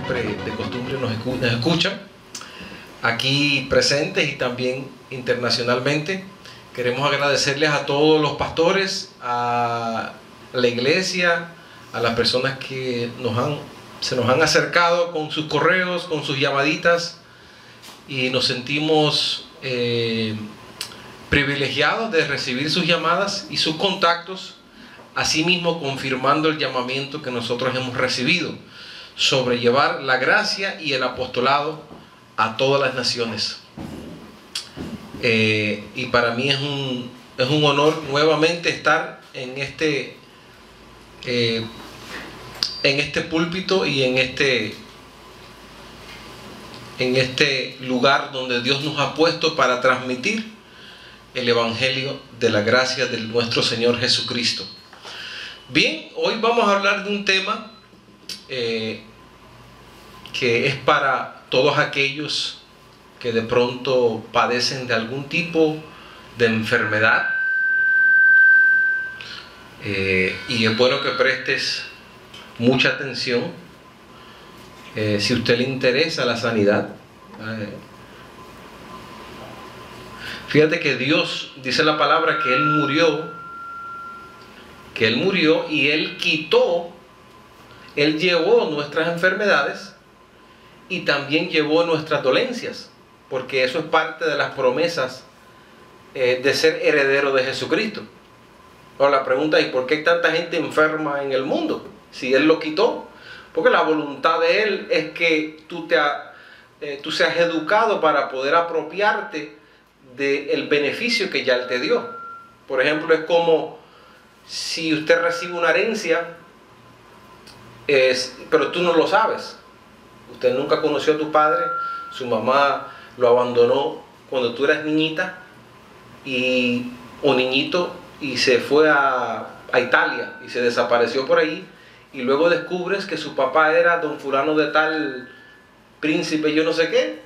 siempre de costumbre nos escuchan, aquí presentes y también internacionalmente. Queremos agradecerles a todos los pastores, a la iglesia, a las personas que se nos han acercado con sus correos, con sus llamaditas, y nos sentimos privilegiados de recibir sus llamadas y sus contactos, asimismo confirmando el llamamiento que nosotros hemos recibido sobre llevar la gracia y el apostolado a todas las naciones. Y para mí es un honor nuevamente estar en este púlpito y en este lugar donde Dios nos ha puesto para transmitir el Evangelio de la gracia de nuestro Señor Jesucristo. Bien, hoy vamos a hablar de un tema que es para todos aquellos que de pronto padecen de algún tipo de enfermedad, y es bueno que prestes mucha atención si a usted le interesa la sanidad. Fíjate que Dios dice la palabra que Él murió y Él llevó nuestras enfermedades y también llevó nuestras dolencias, porque eso es parte de las promesas de ser heredero de Jesucristo. Ahora la pregunta es: ¿por qué hay tanta gente enferma en el mundo? Si Él lo quitó, porque la voluntad de Él es que tú seas educado para poder apropiarte del beneficio que ya Él te dio. Por ejemplo, es como si usted recibe una herencia, pero tú no lo sabes. Usted nunca conoció a tu padre, su mamá lo abandonó cuando tú eras niñita o niñito, y se fue a Italia y se desapareció por ahí, y luego descubres que su papá era don fulano de tal, príncipe yo no sé qué,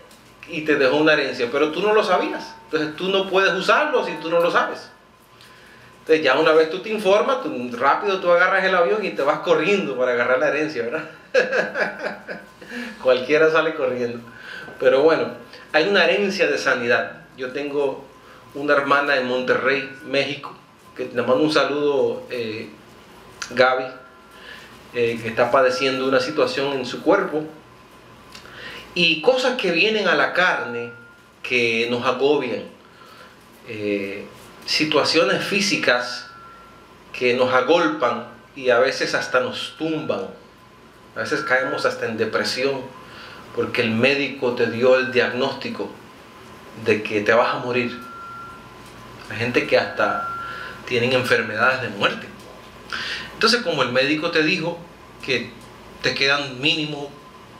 y te dejó una herencia, pero tú no lo sabías. Entonces tú no puedes usarlo si tú no lo sabes. Entonces ya una vez tú te informas, rápido tú agarras el avión y te vas corriendo para agarrar la herencia, ¿verdad? Cualquiera sale corriendo. Pero bueno, hay una herencia de sanidad. Yo tengo una hermana en Monterrey, México, que le mando un saludo, Gaby, que está padeciendo una situación en su cuerpo y cosas que vienen a la carne que nos agobian, situaciones físicas que nos agolpan y a veces hasta nos tumban. A veces caemos hasta en depresión porque el médico te dio el diagnóstico de que te vas a morir. Hay gente que hasta tienen enfermedades de muerte. Entonces, como el médico te dijo que te quedan mínimo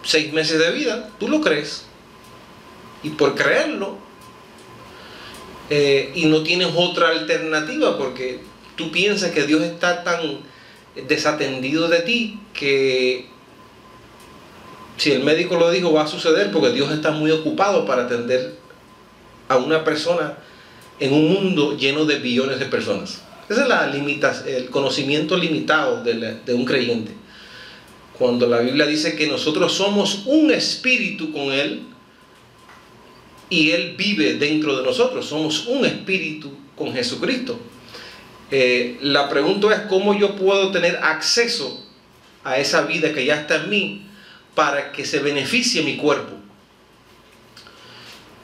6 meses de vida, tú lo crees. Y por creerlo, y no tienes otra alternativa, porque tú piensas que Dios está tan desatendido de ti que si el médico lo dijo va a suceder, porque Dios está muy ocupado para atender a una persona en un mundo lleno de billones de personas. Esa es el conocimiento limitado de un creyente. Cuando la Biblia dice que nosotros somos un espíritu con Él y Él vive dentro de nosotros, somos un espíritu con Jesucristo. La pregunta es: ¿cómo yo puedo tener acceso a esa vida que ya está en mí para que se beneficie mi cuerpo?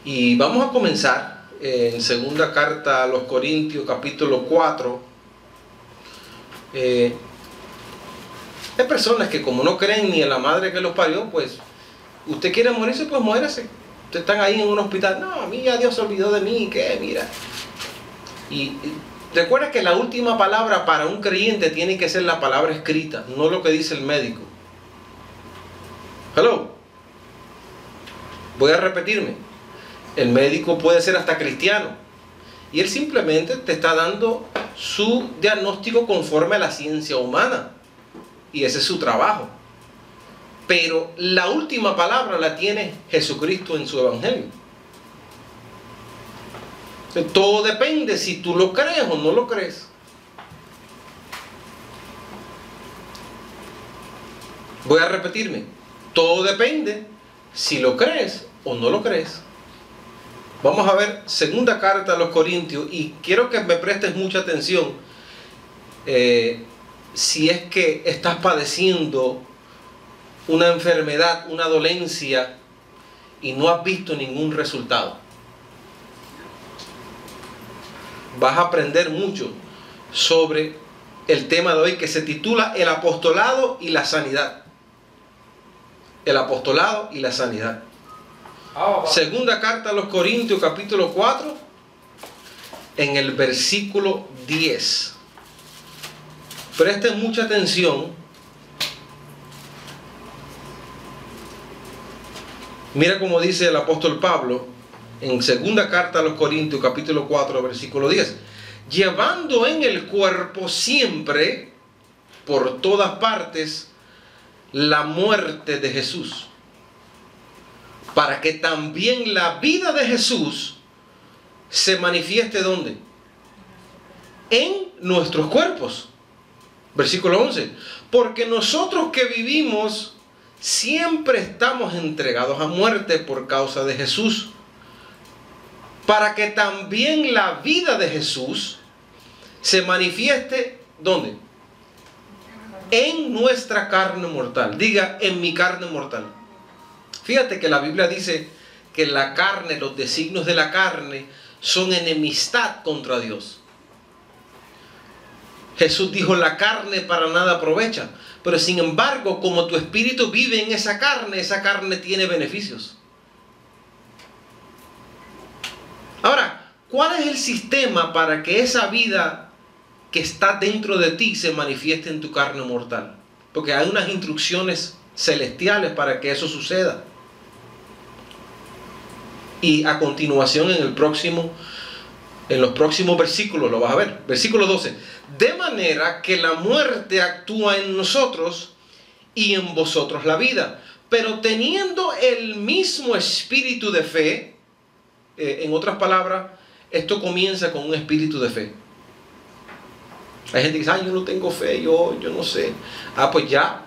Y vamos a comenzar en segunda carta a los Corintios, capítulo 4. Hay personas que, como no creen ni en la madre que los parió, pues usted quiere morirse, pues muérase. Ustedes están ahí en un hospital: no, a mí ya Dios se olvidó de mí, ¿qué? Mira. Y recuerda que la última palabra para un creyente tiene que ser la palabra escrita, no lo que dice el médico. Hello. Voy a repetirme. El médico puede ser hasta cristiano y él simplemente te está dando su diagnóstico conforme a la ciencia humana, y ese es su trabajo. Pero la última palabra la tiene Jesucristo en su Evangelio. Todo depende si tú lo crees o no lo crees. Voy a repetirme. Todo depende si lo crees o no lo crees. Vamos a ver segunda carta a los Corintios, y quiero que me prestes mucha atención si es que estás padeciendo una enfermedad, una dolencia, y no has visto ningún resultado. Vas a aprender mucho sobre el tema de hoy, que se titula El apostolado y la sanidad. El apostolado y la sanidad. Segunda carta a los Corintios, capítulo 4, en el versículo 10. Presten mucha atención. Mira cómo dice el apóstol Pablo en segunda carta a los Corintios, capítulo 4, versículo 10. Llevando en el cuerpo siempre, por todas partes, la muerte de Jesús, para que también la vida de Jesús se manifieste ¿dónde? En nuestros cuerpos. Versículo 11. Porque nosotros que vivimos siempre estamos entregados a muerte por causa de Jesús, para que también la vida de Jesús se manifieste ¿dónde? En nuestra carne mortal. Diga, en mi carne mortal. Fíjate que la Biblia dice que la carne, los designios de la carne son enemistad contra Dios. Jesús dijo, la carne para nada aprovecha. Pero sin embargo, como tu espíritu vive en esa carne tiene beneficios. Ahora, ¿cuál es el sistema para que esa vida que está dentro de ti se manifieste en tu carne mortal? Porque hay unas instrucciones celestiales para que eso suceda. Y a continuación en los próximos versículos lo vas a ver. Versículo 12. De manera que la muerte actúa en nosotros y en vosotros la vida. Pero teniendo el mismo espíritu de fe, en otras palabras, esto comienza con un espíritu de fe. Hay gente que dice, yo no tengo fe, yo no sé. Pues ya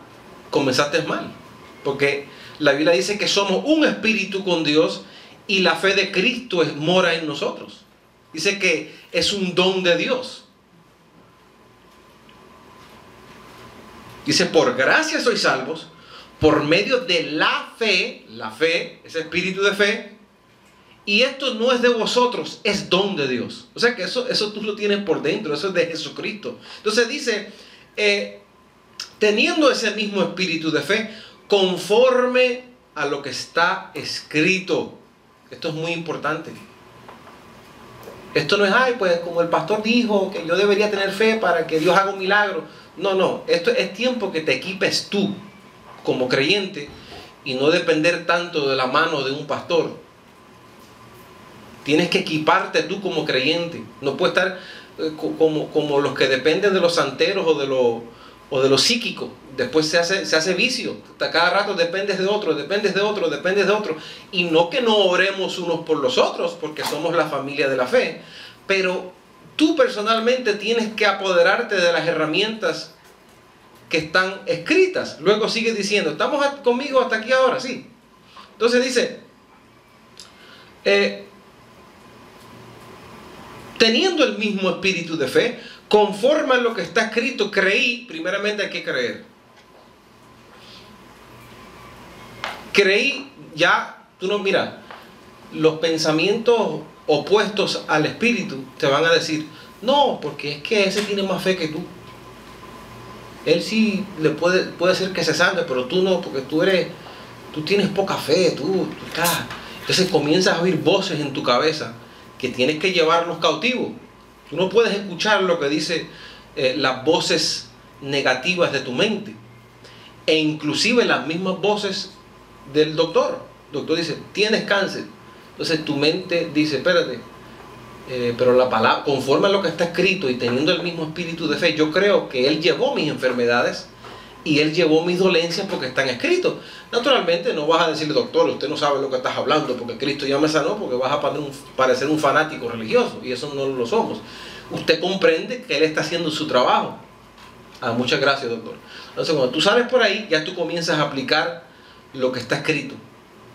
comenzaste mal. Porque la Biblia dice que somos un espíritu con Dios y la fe de Cristo mora en nosotros. Dice que es un don de Dios. Dice, por gracia sois salvos, por medio de la fe, ese espíritu de fe, y esto no es de vosotros, es don de Dios. O sea que eso tú lo tienes por dentro, eso es de Jesucristo. Entonces dice, teniendo ese mismo espíritu de fe, conforme a lo que está escrito. Esto es muy importante. Esto no es, pues como el pastor dijo que yo debería tener fe para que Dios haga un milagro. No, esto es tiempo que te equipes tú como creyente y no depender tanto de la mano de un pastor. Tienes que equiparte tú como creyente. No puedes estar como los que dependen de los santeros o de los psíquicos. Después se hace vicio. Cada rato dependes de otro. Y no que no oremos unos por los otros, porque somos la familia de la fe. Pero tú personalmente tienes que apoderarte de las herramientas que están escritas. Luego sigue diciendo, ¿estamos conmigo hasta aquí ahora? Sí. Entonces dice, teniendo el mismo espíritu de fe, conforme a lo que está escrito, creí. Primeramente hay que creer. Creí, ya, tú no, mira, los pensamientos opuestos al espíritu te van a decir, no, porque es que ese tiene más fe que tú. Él sí le puede ser que se salve, pero tú no, porque tú tienes poca fe, tú estás. Entonces comienzas a oír voces en tu cabeza que tienes que llevarlos cautivos. Tú no puedes escuchar lo que dice las voces negativas de tu mente. E inclusive las mismas voces del doctor. El doctor dice, tienes cáncer. Entonces tu mente dice, espérate, pero la palabra, conforme a lo que está escrito y teniendo el mismo espíritu de fe, yo creo que Él llevó mis enfermedades y Él llevó mis dolencias porque están escritos. Naturalmente no vas a decirle, doctor, usted no sabe lo que estás hablando porque Cristo ya me sanó, porque vas a parecer un fanático religioso, y eso no lo somos. Usted comprende que Él está haciendo su trabajo. Muchas gracias, doctor. Entonces cuando tú sales por ahí, ya tú comienzas a aplicar lo que está escrito.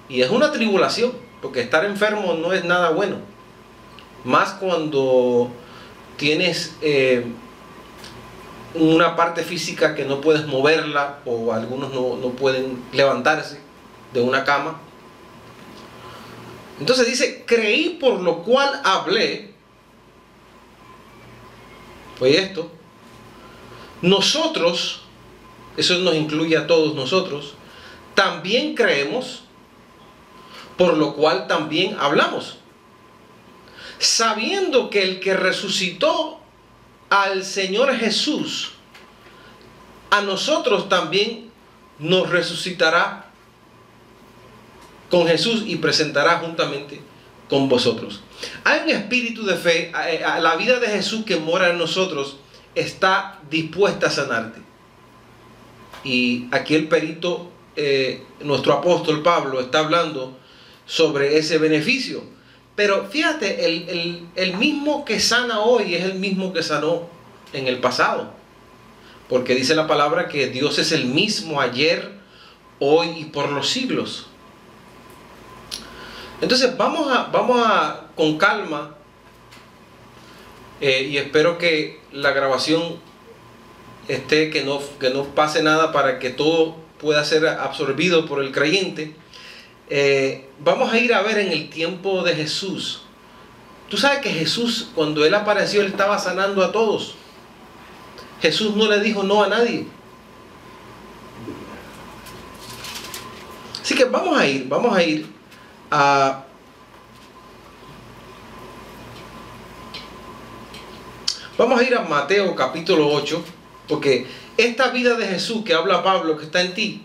Y es una tribulación, porque estar enfermo no es nada bueno. Más cuando tienes una parte física que no puedes moverla, o algunos no pueden levantarse de una cama. Entonces dice, creí por lo cual hablé. Oye esto, nosotros, eso nos incluye a todos nosotros, también creemos, por lo cual también hablamos, sabiendo que el que resucitó al Señor Jesús, a nosotros también nos resucitará con Jesús y presentará juntamente con vosotros. Hay un espíritu de fe. La vida de Jesús que mora en nosotros está dispuesta a sanarte. Y aquí el perito, nuestro apóstol Pablo, está hablando sobre ese beneficio. Pero fíjate, el mismo que sana hoy es el mismo que sanó en el pasado. Porque dice la palabra que Dios es el mismo ayer, hoy y por los siglos. Entonces vamos a con calma, y espero que la grabación esté, que no pase nada, para que todo pueda ser absorbido por el creyente. Vamos a ir a ver en el tiempo de Jesús. Tú sabes que Jesús, cuando Él apareció, Él estaba sanando a todos. Jesús no le dijo no a nadie. Así que vamos a ir a Mateo capítulo 8, porque esta vida de Jesús que habla Pablo, que está en ti,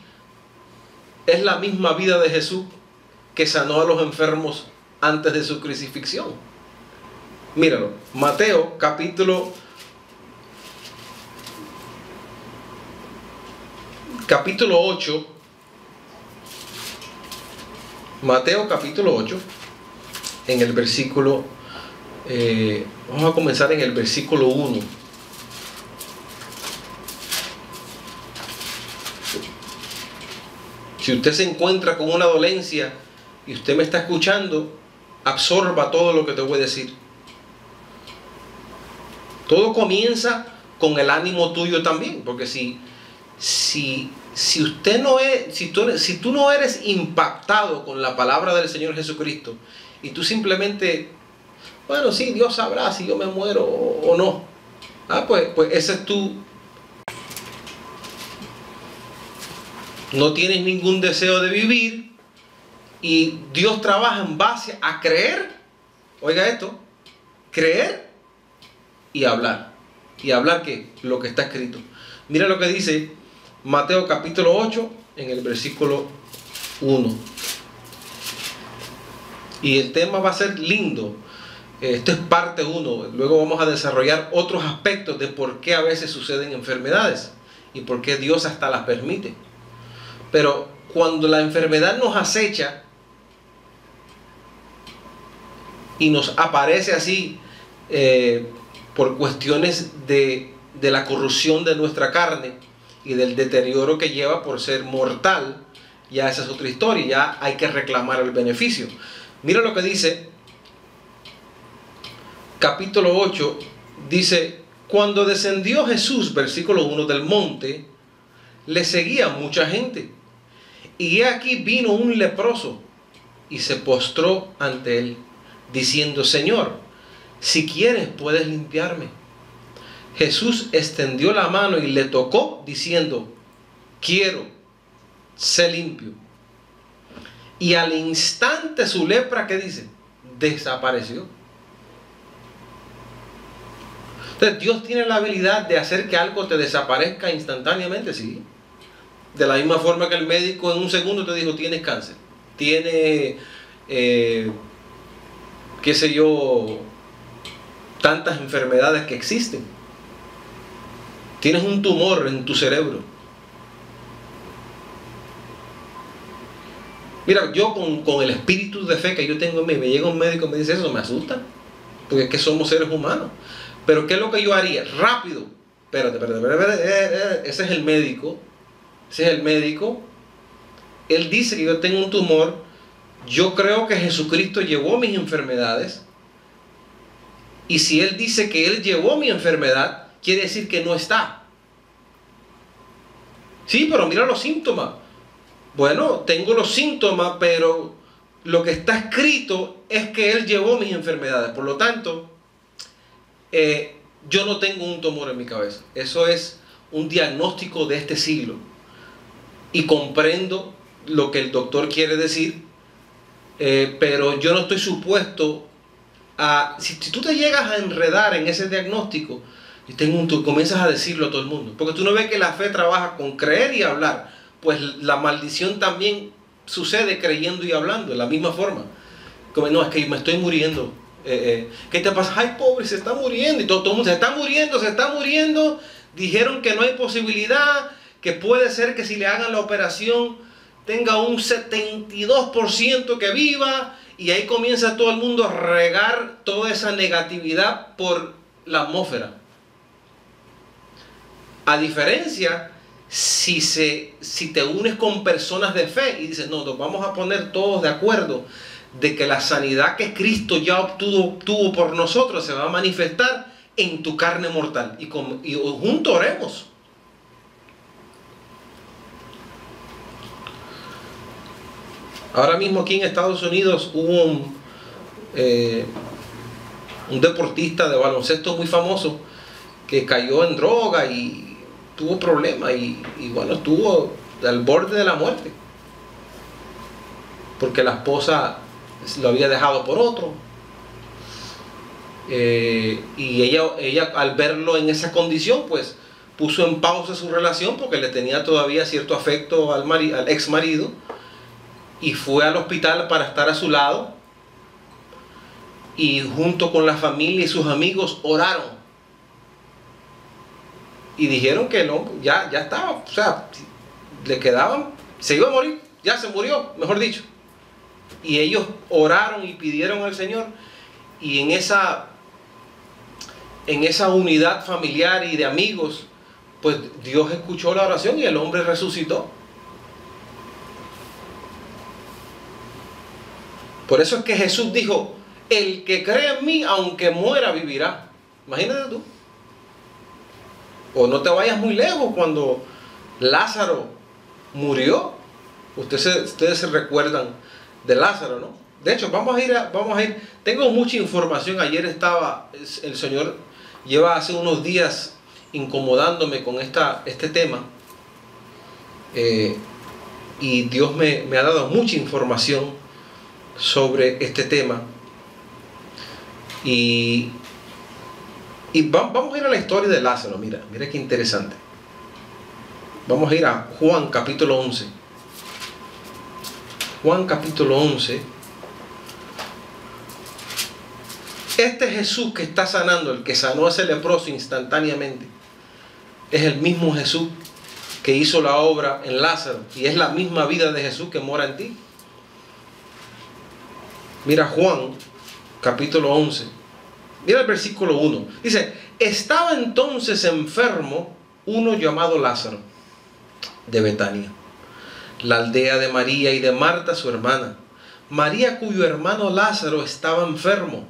es la misma vida de Jesús que sanó a los enfermos antes de su crucifixión. Míralo, Mateo capítulo 8. Mateo capítulo 8, en el versículo, vamos a comenzar en el versículo 1. Si usted se encuentra con una dolencia y usted me está escuchando, absorba todo lo que te voy a decir. Todo comienza con el ánimo tuyo también, porque si tú no eres impactado con la palabra del Señor Jesucristo, y tú simplemente, bueno, sí, Dios sabrá si yo me muero o no, pues ese es tú. No tienes ningún deseo de vivir, y Dios trabaja en base a creer. Oiga esto, creer y hablar. ¿Y hablar qué? Lo que está escrito. Mira lo que dice Mateo capítulo 8 en el versículo 1. Y el tema va a ser lindo. Esto es parte 1. Luego vamos a desarrollar otros aspectos de por qué a veces suceden enfermedades y por qué Dios hasta las permite. Pero cuando la enfermedad nos acecha y nos aparece así, por cuestiones de la corrupción de nuestra carne y del deterioro que lleva por ser mortal, ya esa es otra historia. Ya hay que reclamar el beneficio. Mira lo que dice capítulo 8. Dice: cuando descendió Jesús, versículo 1, del monte, le seguía mucha gente, y he aquí vino un leproso y se postró ante él, diciendo: Señor, si quieres puedes limpiarme. Jesús extendió la mano y le tocó, diciendo: quiero, sé limpio. Y al instante su lepra, ¿qué dice? Desapareció. Entonces Dios tiene la habilidad de hacer que algo te desaparezca instantáneamente, sí. De la misma forma que el médico en un segundo te dijo: tienes cáncer, tienes, qué sé yo, tantas enfermedades que existen. Tienes un tumor en tu cerebro. Mira, yo con el espíritu de fe que yo tengo en mí, me llega un médico y me dice eso, me asusta, porque es que somos seres humanos. Pero ¿qué es lo que yo haría? Rápido. Espérate. Ese es el médico. Ese es el médico Él dice que yo tengo un tumor, yo creo que Jesucristo llevó mis enfermedades, y si Él dice que Él llevó mi enfermedad, quiere decir que no está. Sí, pero mira los síntomas. Bueno, tengo los síntomas, pero lo que está escrito es que Él llevó mis enfermedades. Por lo tanto, yo no tengo un tumor en mi cabeza. Eso es un diagnóstico de este siglo. Y comprendo lo que el doctor quiere decir, pero yo no estoy supuesto a... Si tú te llegas a enredar en ese diagnóstico, y tú comienzas a decirlo a todo el mundo, porque tú no ves que la fe trabaja con creer y hablar, pues la maldición también sucede creyendo y hablando de la misma forma. Como, no, es que me estoy muriendo. ¿Qué te pasa? Ay, pobre, se está muriendo. Y todo el mundo se está muriendo, se está muriendo. Dijeron que no hay posibilidad, que puede ser que si le hagan la operación tenga un 72% que viva. Y ahí comienza todo el mundo a regar toda esa negatividad por la atmósfera. A diferencia, si te unes con personas de fe y dices, no, nos vamos a poner todos de acuerdo de que la sanidad que Cristo ya obtuvo por nosotros se va a manifestar en tu carne mortal. Y juntos oremos. Ahora mismo aquí en Estados Unidos hubo un deportista de baloncesto muy famoso que cayó en droga y tuvo problemas y bueno, estuvo al borde de la muerte. Porque la esposa lo había dejado por otro. Y ella al verlo en esa condición, pues puso en pausa su relación porque le tenía todavía cierto afecto al ex marido. Y fue al hospital para estar a su lado. Y junto con la familia y sus amigos oraron. Y dijeron que no, ya estaba, o sea, le quedaban, se iba a morir, ya se murió, mejor dicho. Y ellos oraron y pidieron al Señor. Y en esa unidad familiar y de amigos, pues Dios escuchó la oración y el hombre resucitó. Por eso es que Jesús dijo, el que cree en mí, aunque muera, vivirá. Imagínate tú. O no te vayas muy lejos, cuando Lázaro murió. Ustedes se recuerdan de Lázaro, ¿no? De hecho, vamos a ir. Tengo mucha información. Ayer el Señor lleva hace unos días incomodándome con este tema. Y Dios me ha dado mucha información sobre este tema. Y vamos a ir a la historia de Lázaro. Mira qué interesante. Vamos a ir a Juan capítulo 11. Juan capítulo 11. Este Jesús que está sanando, el que sanó a ese leproso instantáneamente, es el mismo Jesús que hizo la obra en Lázaro. Y es la misma vida de Jesús que mora en ti. Mira Juan capítulo 11. Mira el versículo 1. Dice, estaba entonces enfermo uno llamado Lázaro, de Betania, la aldea de María y de Marta su hermana. María, cuyo hermano Lázaro estaba enfermo,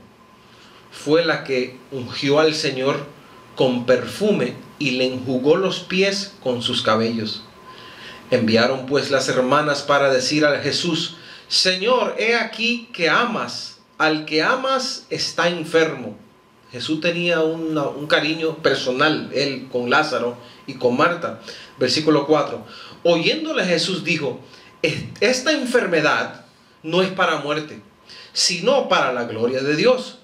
fue la que ungió al Señor con perfume y le enjugó los pies con sus cabellos. Enviaron pues las hermanas para decir a Jesús, Señor, he aquí que al que amas está enfermo. Jesús tenía un cariño personal, él con Lázaro y con Marta. Versículo 4. Oyéndole Jesús dijo, esta enfermedad no es para muerte, sino para la gloria de Dios,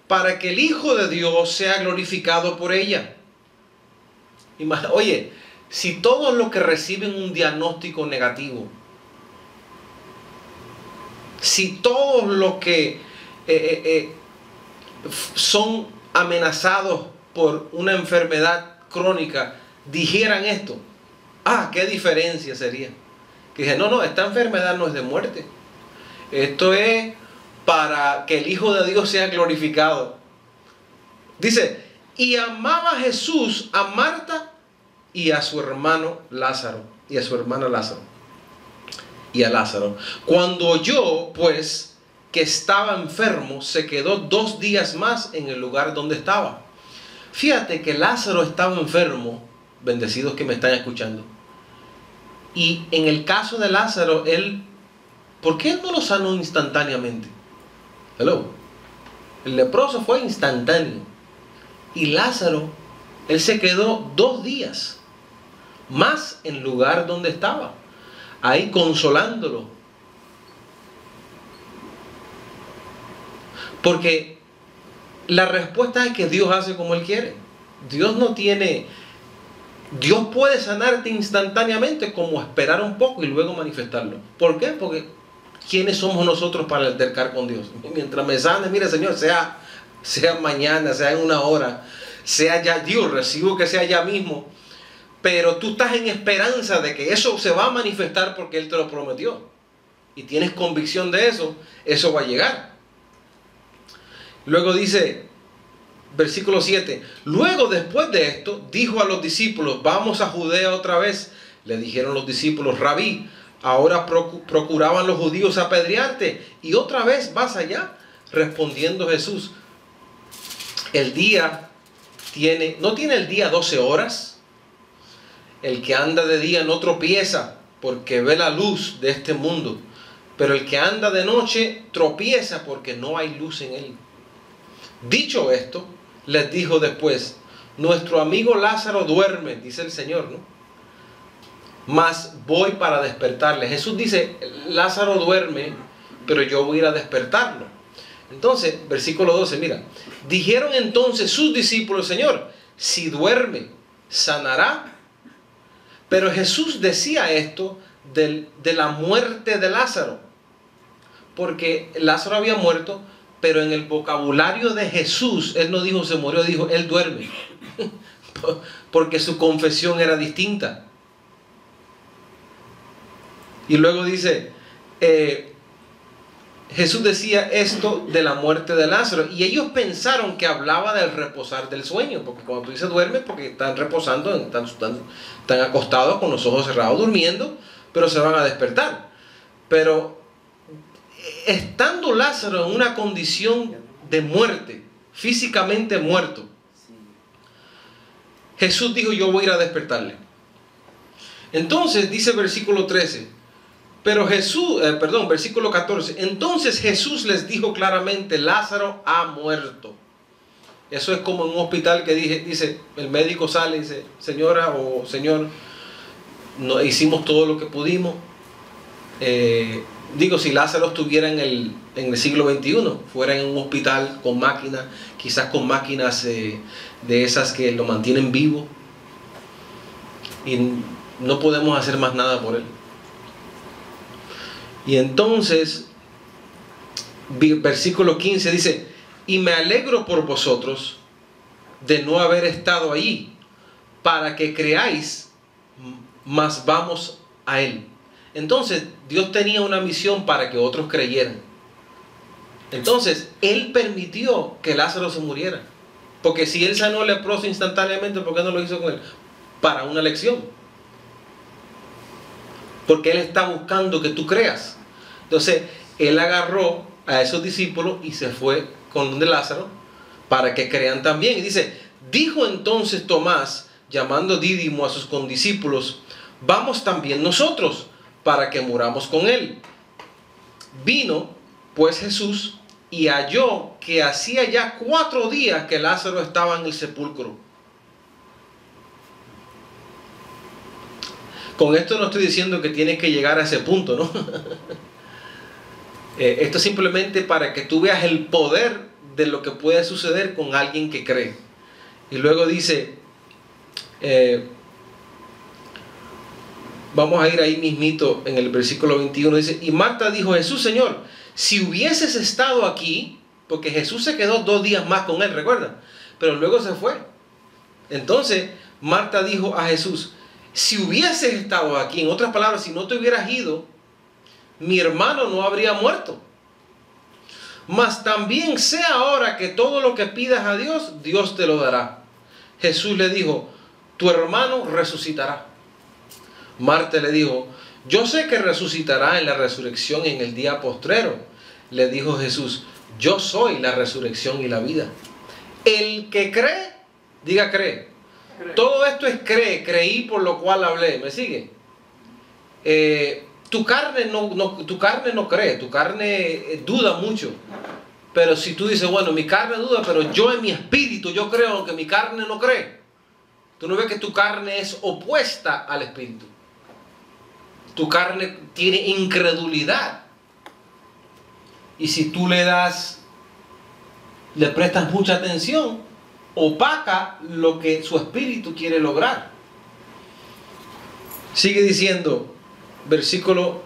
para que el Hijo de Dios sea glorificado por ella. Oye, si todos los que reciben un diagnóstico negativo, si todos los que son amenazados por una enfermedad crónica dijeran esto, qué diferencia sería. Que dije, no, esta enfermedad no es de muerte, esto es para que el Hijo de Dios sea glorificado. Dice, y amaba Jesús a Marta y a su hermano Lázaro y a su hermana Lázaro. y a Lázaro. Cuando oyó, pues, que estaba enfermo, se quedó 2 días más en el lugar donde estaba. Fíjate que Lázaro estaba enfermo, bendecidos que me están escuchando. Y en el caso de Lázaro, ¿por qué él no lo sanó instantáneamente? Hello. El leproso fue instantáneo. Y Lázaro, él se quedó 2 días más en el lugar donde estaba, ahí consolándolo. Porque la respuesta es que Dios hace como Él quiere. Dios puede sanarte instantáneamente, como esperar un poco y luego manifestarlo. ¿Por qué? Porque ¿quiénes somos nosotros para altercar con Dios? Mientras me sane, mire Señor, sea mañana, sea en 1 hora, sea ya, Dios, recibo que sea ya mismo. Pero tú estás en esperanza de que eso se va a manifestar porque Él te lo prometió. Y tienes convicción de eso, eso va a llegar. Luego dice, versículo 7, luego después de esto, dijo a los discípulos, vamos a Judea otra vez. Le dijeron los discípulos, Rabí, ahora procuraban los judíos apedrearte, y otra vez vas allá. Respondiendo Jesús, ¿no tiene el día 12 horas? El que anda de día no tropieza, porque ve la luz de este mundo. Pero el que anda de noche tropieza, porque no hay luz en él. Dicho esto, les dijo después, nuestro amigo Lázaro duerme, dice el Señor, ¿no? Mas voy para despertarle. Jesús dice, Lázaro duerme, pero yo voy a ir a despertarlo. Entonces, versículo 12, mira. Dijeron entonces sus discípulos, Señor, si duerme, sanará. Pero Jesús decía esto de la muerte de Lázaro. Porque Lázaro había muerto, pero en el vocabulario de Jesús, Él no dijo se murió, dijo Él duerme. Porque su confesión era distinta. Y luego dice, Jesús decía esto de la muerte de Lázaro. Y ellos pensaron que hablaba del reposar del sueño. Porque cuando tú dices duerme, porque están reposando, están acostados con los ojos cerrados, durmiendo, pero se van a despertar. Pero estando Lázaro en una condición de muerte, físicamente muerto, Jesús dijo, yo voy a ir a despertarle. Entonces dice versículo 13, versículo 14, entonces Jesús les dijo claramente, Lázaro ha muerto. Eso es como en un hospital que dice, el médico sale y dice, señora o señor, no, hicimos todo lo que pudimos. Si Lázaro estuviera en el siglo XXI, fuera en un hospital con máquinas, quizás con máquinas de esas que lo mantienen vivo, y no podemos hacer más nada por él. Y entonces, versículo 15 dice, y me alegro por vosotros de no haber estado allí, para que creáis, mas vamos a él. Entonces, Dios tenía una misión para que otros creyeran. Entonces, Él permitió que Lázaro se muriera. Porque si Él sanó al leproso instantáneamente, ¿por qué no lo hizo con él? Para una lección. Porque Él está buscando que tú creas. Entonces, Él agarró a esos discípulos y se fue con donde Lázaro para que crean también. Y dice, dijo entonces Tomás, llamando Dídimo a sus condiscípulos, vamos también nosotros, para que muramos con él. Vino pues Jesús y halló que hacía ya 4 días que Lázaro estaba en el sepulcro. Con esto no estoy diciendo que tienes que llegar a ese punto, ¿no? Esto es simplemente para que tú veas el poder de lo que puede suceder con alguien que cree. Y luego dice, vamos a ir ahí mismito en el versículo 21, dice, y Marta dijo, Jesús, Señor, si hubieses estado aquí, porque Jesús se quedó 2 días más con él, recuerda, pero luego se fue. Entonces Marta dijo a Jesús, si hubieses estado aquí, en otras palabras, si no te hubieras ido, mi hermano no habría muerto. Mas también sé ahora que todo lo que pidas a Dios, Dios te lo dará. Jesús le dijo, tu hermano resucitará. Marta le dijo, Yo sé que resucitará en la resurrección en el día postrero. Le dijo Jesús, yo soy la resurrección y la vida. El que cree, diga cree. Todo esto es cree, creí por lo cual hablé. ¿Me sigue? Tu carne no cree, tu carne duda mucho. Pero si tú dices, bueno, mi carne duda, pero yo en mi espíritu, yo creo, aunque mi carne no cree. Tú no ves que tu carne es opuesta al espíritu. Tu carne tiene incredulidad. Y si tú le prestas mucha atención, opaca lo que su espíritu quiere lograr. Sigue diciendo, versículo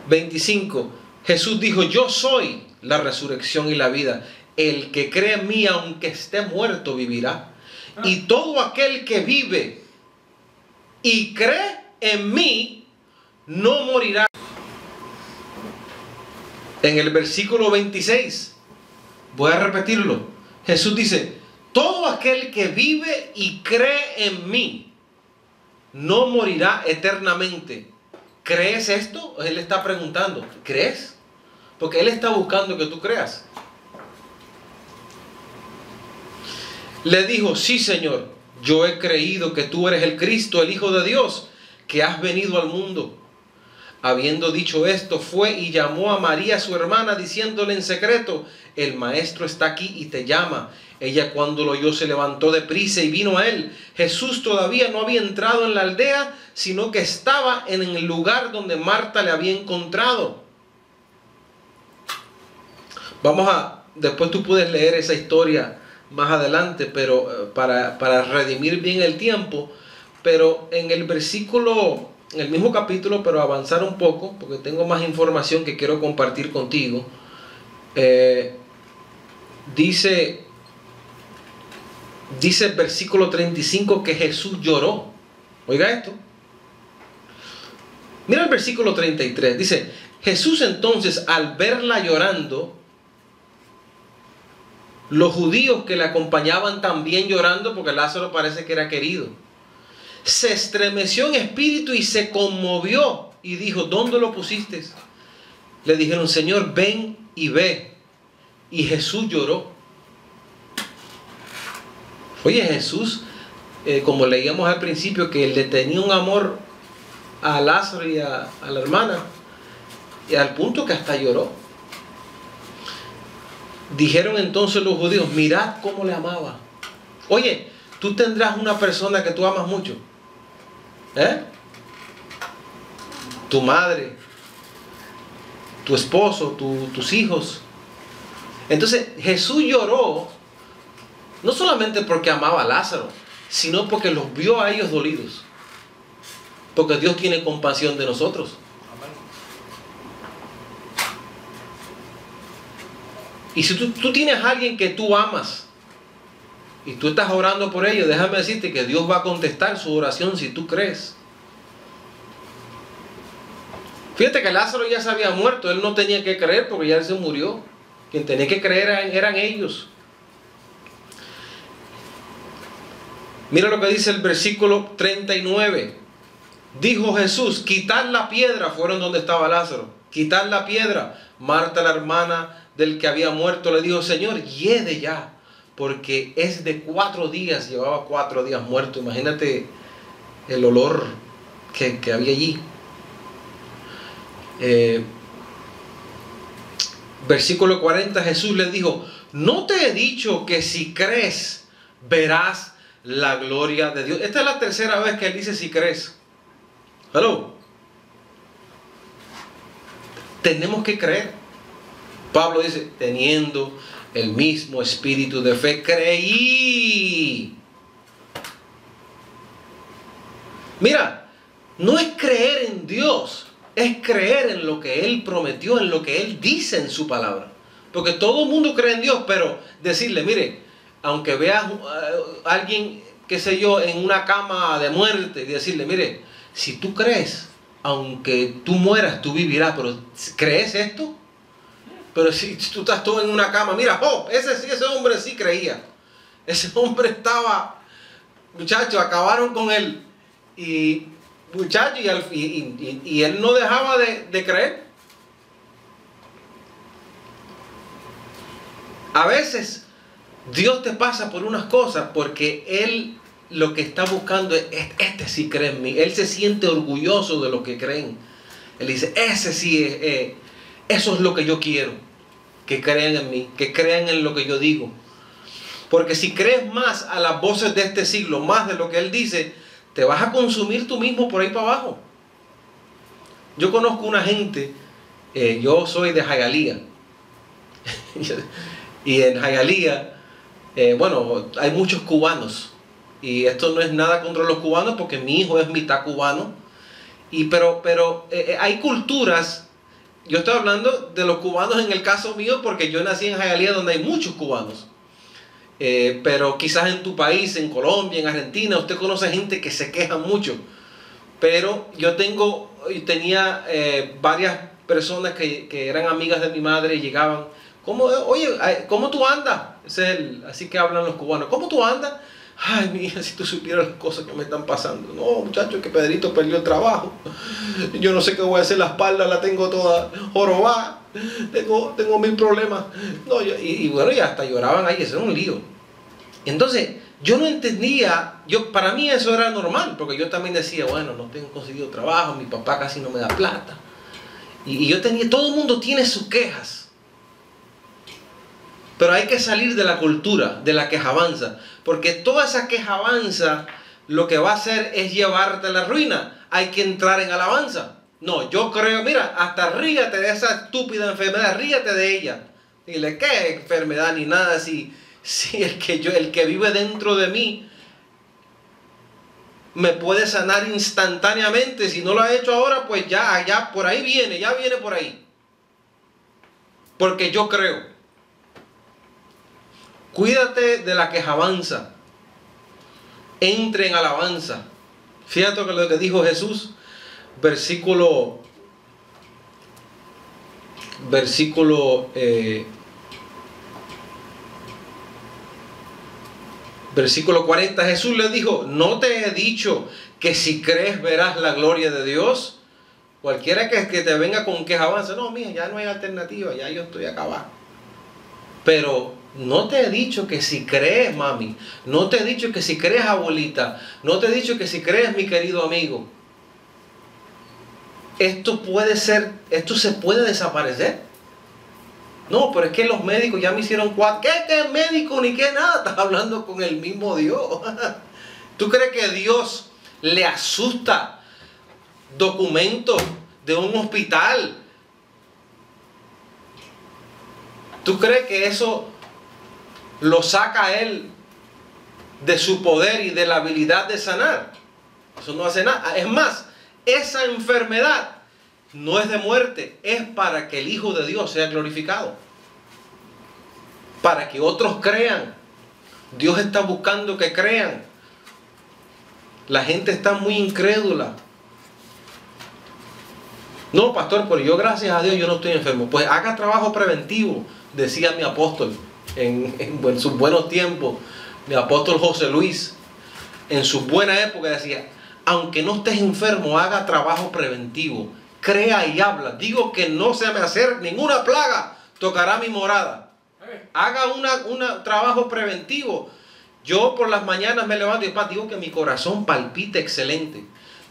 25, Jesús dijo, yo soy la resurrección y la vida. El que cree en mí, aunque esté muerto, vivirá. Y todo aquel que vive y cree en mí, no morirá. En el versículo 26, voy a repetirlo. Jesús dice, todo aquel que vive y cree en mí, no morirá eternamente. ¿Crees esto? Él está preguntando, ¿crees? Porque Él está buscando que tú creas. Le dijo, sí, Señor, yo he creído que tú eres el Cristo, el Hijo de Dios, que has venido al mundo. Habiendo dicho esto, fue y llamó a María, su hermana, diciéndole en secreto, el maestro está aquí y te llama. Ella, cuando lo oyó, se levantó de prisa y vino a él. Jesús todavía no había entrado en la aldea, sino que estaba en el lugar donde Marta le había encontrado. Después tú puedes leer esa historia más adelante, pero para redimir bien el tiempo. Pero en el versículo, en el mismo capítulo, pero avanzar un poco, porque tengo más información que quiero compartir contigo. Dice el versículo 35 que Jesús lloró. Oiga esto. Mira el versículo 33. Dice, Jesús entonces, al verla llorando, los judíos que le acompañaban también llorando, porque Lázaro parece que era querido, se estremeció en espíritu y se conmovió y dijo, ¿dónde lo pusiste? Le dijeron, Señor, ven y ve. Y Jesús lloró. Oye, Jesús, como leíamos al principio, que le tenía un amor a Lázaro y a la hermana, y al punto que hasta lloró. Dijeron entonces los judíos, mirad cómo le amaba. Oye, tú tendrás una persona que tú amas mucho. Tu madre, tu esposo, tus hijos. Entonces Jesús lloró, no solamente porque amaba a Lázaro, sino porque los vio a ellos dolidos. Porque Dios tiene compasión de nosotros. Y si tú tienes a alguien que tú amas y tú estás orando por ello, déjame decirte que Dios va a contestar su oración si tú crees. Fíjate que Lázaro ya se había muerto, él no tenía que creer porque ya él se murió. Quien tenía que creer eran ellos. Mira lo que dice el versículo 39. Dijo Jesús, quitad la piedra. Fueron donde estaba Lázaro. Quitad la piedra. Marta, la hermana del que había muerto, le dijo, Señor, hiede ya, porque es de 4 días, llevaba 4 días muerto. Imagínate el olor que había allí. Versículo 40, Jesús le dijo, ¿no te he dicho que si crees, verás la gloria de Dios? Esta es la tercera vez que él dice si crees. Hello. Tenemos que creer. Pablo dice, teniendo el mismo espíritu de fe, creí. Mira, no es creer en Dios, es creer en lo que Él prometió, en lo que Él dice en su palabra. Porque todo el mundo cree en Dios, pero decirle, mire, aunque veas a alguien, qué sé yo, en una cama de muerte, y decirle, mire, si tú crees, aunque tú mueras, tú vivirás, pero ¿crees esto? Pero si tú estás todo en una cama, mira, ese hombre sí creía. Ese hombre estaba, muchachos, acabaron con él. Y muchacho, y él no dejaba de creer. A veces Dios te pasa por unas cosas porque Él lo que está buscando es, este sí cree en mí. Él se siente orgulloso de lo que creen. Él dice, ese sí eso es lo que yo quiero. Que crean en mí, que crean en lo que yo digo. Porque si crees más a las voces de este siglo, más de lo que Él dice, te vas a consumir tú mismo por ahí para abajo. Yo conozco una gente, yo soy de Hialeah. Y en Hialeah, bueno, hay muchos cubanos. Y esto no es nada contra los cubanos porque mi hijo es mitad cubano. Pero hay culturas, yo estoy hablando de los cubanos en el caso mío porque yo nací en Hialeah donde hay muchos cubanos. Pero quizás en tu país, en Colombia, en Argentina, usted conoce gente que se queja mucho. Pero yo tenía varias personas que eran amigas de mi madre y llegaban. Oye, ¿cómo tú andas? Así que hablan los cubanos. ¿Cómo tú andas? Ay, mi hija, si tú supieras las cosas que me están pasando. No, muchacho, que Pedrito perdió el trabajo. Yo no sé qué voy a hacer, la espalda la tengo toda jorobada. Tengo mil problemas. No, y bueno, y hasta lloraban ahí, eso era un lío. Entonces, yo no entendía, para mí eso era normal, porque yo también decía, bueno, no tengo conseguido trabajo, mi papá casi no me da plata. Y todo el mundo tiene sus quejas. Pero hay que salir de la cultura, de la quejabanza. Porque toda esa quejabanza lo que va a hacer es llevarte a la ruina. Hay que entrar en alabanza. No, yo creo, mira, hasta ríete de esa estúpida enfermedad, ríete de ella. Dile, ¿qué enfermedad ni nada? Si el que vive dentro de mí me puede sanar instantáneamente. Si no lo ha hecho ahora, pues ya por ahí viene, ya viene por ahí. Porque yo creo. Cuídate de la quejabanza. Entre en alabanza. Fíjate lo que dijo Jesús. Versículo 40. Jesús le dijo, ¿no te he dicho que si crees verás la gloria de Dios? Cualquiera que te venga con quejabanza, no, mija, ya no hay alternativa, ya yo estoy acabado. Pero no te he dicho que si crees, mami. No te he dicho que si crees, abuelita. No te he dicho que si crees, mi querido amigo. Esto se puede desaparecer. No, pero es que los médicos ya me hicieron ¿Qué médico ni qué nada? Estás hablando con el mismo Dios. ¿Tú crees que Dios le asusta documentos de un hospital? ¿Tú crees que eso lo saca a Él de su poder y de la habilidad de sanar? Eso no hace nada. Es más, esa enfermedad no es de muerte, es para que el Hijo de Dios sea glorificado. Para que otros crean. Dios está buscando que crean. La gente está muy incrédula. No, pastor, pero yo gracias a Dios yo no estoy enfermo. Pues haga trabajo preventivo, decía mi apóstol en sus buenos tiempos. Mi apóstol José Luis, en su buena época decía, aunque no estés enfermo, haga trabajo preventivo. Crea y habla. Digo que no se me acerque ninguna plaga tocará mi morada. Haga un trabajo preventivo. Yo por las mañanas me levanto y digo que mi corazón palpita excelente.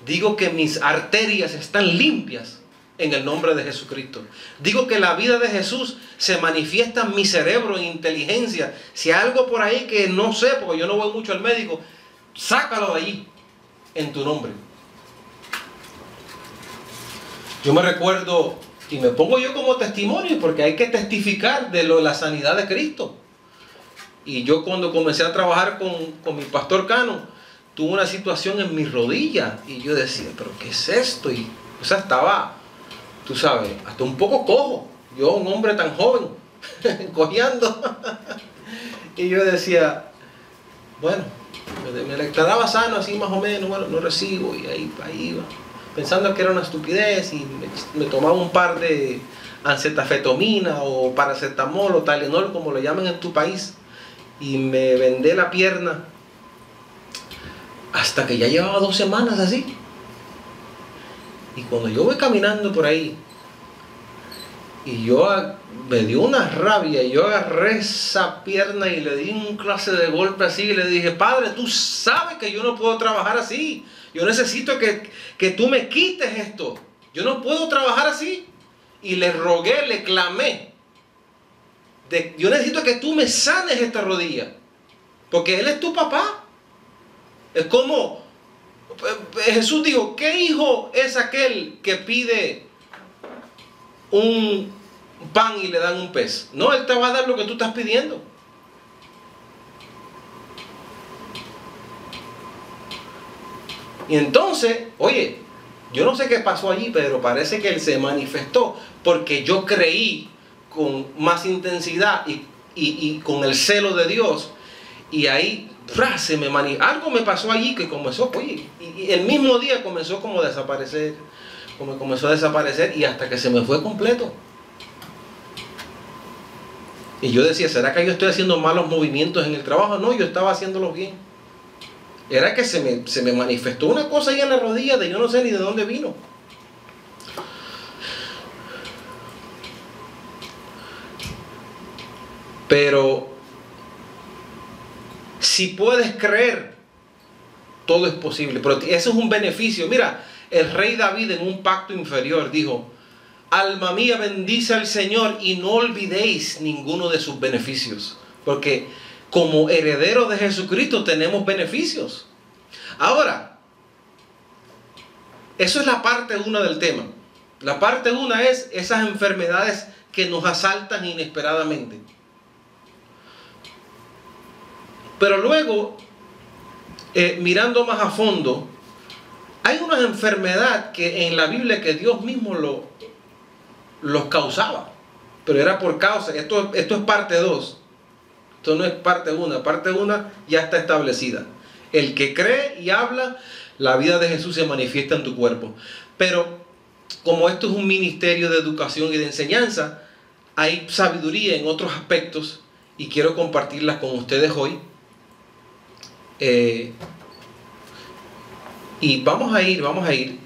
Digo que mis arterias están limpias en el nombre de Jesucristo. Digo que la vida de Jesús se manifiesta en mi cerebro, en inteligencia. Si hay algo por ahí que no sé, porque yo no voy mucho al médico, sácalo de allí en tu nombre. Yo me recuerdo, y me pongo yo como testimonio, porque hay que testificar de la sanidad de Cristo. Y yo cuando comencé a trabajar con mi pastor Cano, tuve una situación en mi rodilla. Y yo decía, ¿pero qué es esto? Y, o sea, estaba, tú sabes, hasta un poco cojo. Yo, un hombre tan joven, cojeando. Y yo decía, bueno, me quedaba sano así más o menos, bueno, no recibo. Y ahí iba, pensando que era una estupidez. Y me tomaba un par de acetafetomina o paracetamol o Tylenol, como lo llaman en tu país. Y me vendé la pierna hasta que ya llevaba 2 semanas así. Y cuando yo voy caminando por ahí, y me dio una rabia, y yo agarré esa pierna y le di un clase de golpe así, y le dije, Padre, tú sabes que yo no puedo trabajar así. Yo necesito que tú me quites esto. Yo no puedo trabajar así. Y le rogué, le clamé. Yo necesito que tú me sanes esta rodilla. Porque Él es tu papá. Es como Jesús dijo, ¿qué hijo es aquel que pide un pan y le dan un pez? No, Él te va a dar lo que tú estás pidiendo. Y entonces, oye, yo no sé qué pasó allí, pero parece que Él se manifestó porque yo creí con más intensidad y con el celo de Dios. Y ahí algo me pasó allí que comenzó, oye, y el mismo día comenzó como a desaparecer, y hasta que se me fue completo. Y yo decía, ¿será que yo estoy haciendo malos movimientos en el trabajo? No, yo estaba haciéndolos bien. Era que se me manifestó una cosa ahí en la rodilla de yo no sé ni de dónde vino. Pero si puedes creer, todo es posible. Pero eso es un beneficio. Mira, el rey David en un pacto inferior dijo, alma mía bendice al Señor y no olvidéis ninguno de sus beneficios. Porque como herederos de Jesucristo tenemos beneficios. Ahora, eso es la parte 1 del tema. La parte 1 es esas enfermedades que nos asaltan inesperadamente. Pero luego, mirando más a fondo, hay una enfermedad que en la Biblia que Dios mismo los causaba. Pero era por causa. Esto es parte 2. Esto no es parte 1. Parte 1 ya está establecida. El que cree y habla, la vida de Jesús se manifiesta en tu cuerpo. Pero como esto es un ministerio de educación y de enseñanza, hay sabiduría en otros aspectos y quiero compartirlas con ustedes hoy. Y vamos a ir,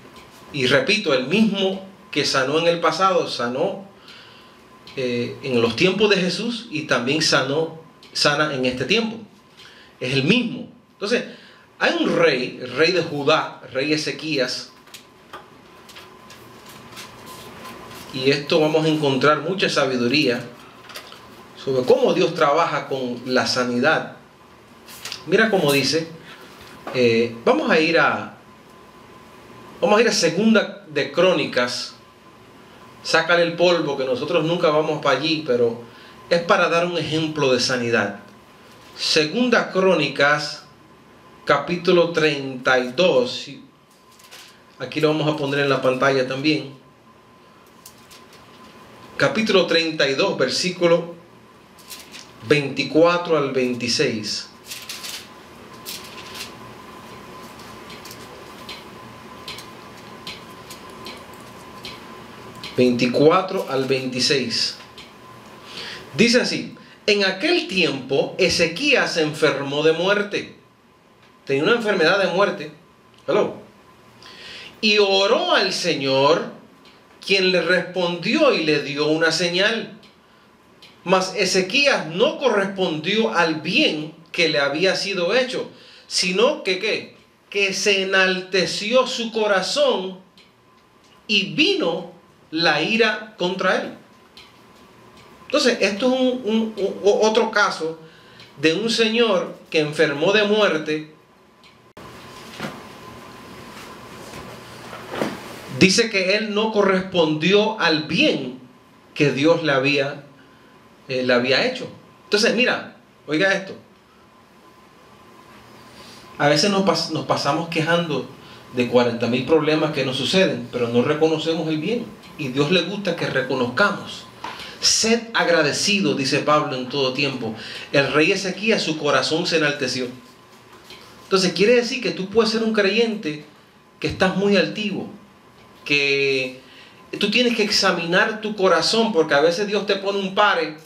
y repito, el mismo que sanó en el pasado, sanó en los tiempos de Jesús y también sana en este tiempo. Es el mismo. Entonces, hay un rey, el rey de Judá, el rey Ezequías, y esto vamos a encontrar mucha sabiduría sobre cómo Dios trabaja con la sanidad. Mira cómo dice, vamos a ir a Segunda de Crónicas. Sácale el polvo, que nosotros nunca vamos para allí, pero es para dar un ejemplo de sanidad. Segunda Crónicas, capítulo 32. Aquí lo vamos a poner en la pantalla también. Capítulo 32, versículo 24 al 26. Al 26. Dice así: en aquel tiempo Ezequías se enfermó de muerte. Tenía una enfermedad de muerte. Hello. Y oró al Señor, quien le respondió y le dio una señal. Mas Ezequías no correspondió al bien que le había sido hecho, sino que se enalteció su corazón y vino la ira contra él. Entonces, esto es otro caso de un señor que enfermó de muerte. Dice que él no correspondió al bien que Dios le había hecho. Entonces, mira, oiga esto. A veces nos pasamos quejando de 40,000 problemas que nos suceden, pero no reconocemos el bien. Y Dios le gusta que reconozcamos. Sed agradecido, dice Pablo en todo tiempo. El rey Ezequías, su corazón se enalteció. Entonces quiere decir que tú puedes ser un creyente que estás muy altivo, que tú tienes que examinar tu corazón, porque a veces Dios te pone un pare